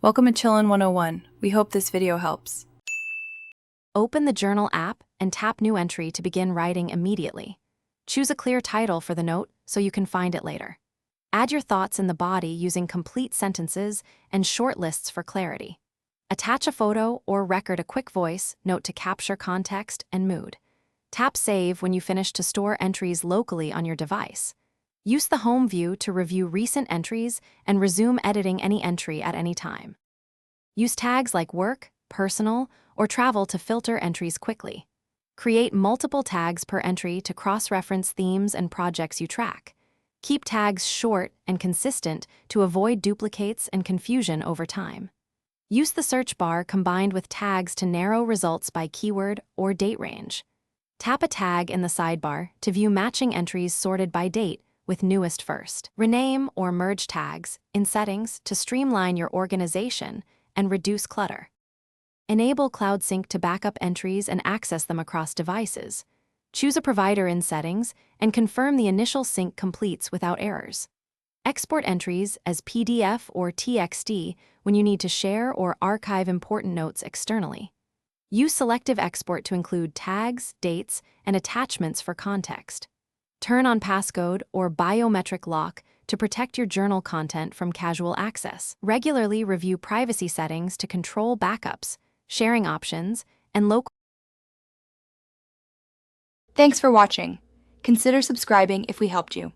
Welcome to Chillin' 101. We hope this video helps. Open the Journal app and tap New Entry to begin writing immediately. Choose a clear title for the note so you can find it later. Add your thoughts in the body using complete sentences and short lists for clarity. Attach a photo or record a quick voice note to capture context and mood. Tap Save when you finish to store entries locally on your device. Use the home view to review recent entries and resume editing any entry at any time. Use tags like work, personal, or travel to filter entries quickly. Create multiple tags per entry to cross-reference themes and projects you track. Keep tags short and consistent to avoid duplicates and confusion over time. Use the search bar combined with tags to narrow results by keyword or date range. Tap a tag in the sidebar to view matching entries sorted by date with newest first. Rename or merge tags in settings to streamline your organization and reduce clutter. Enable Cloud Sync to backup entries and access them across devices. Choose a provider in settings and confirm the initial sync completes without errors. Export entries as PDF or TXT when you need to share or archive important notes externally. Use selective export to include tags, dates, and attachments for context. Turn on passcode or biometric lock to protect your journal content from casual access. Regularly review privacy settings to control backups, sharing options, and local. Thanks for watching. Consider subscribing if we helped you.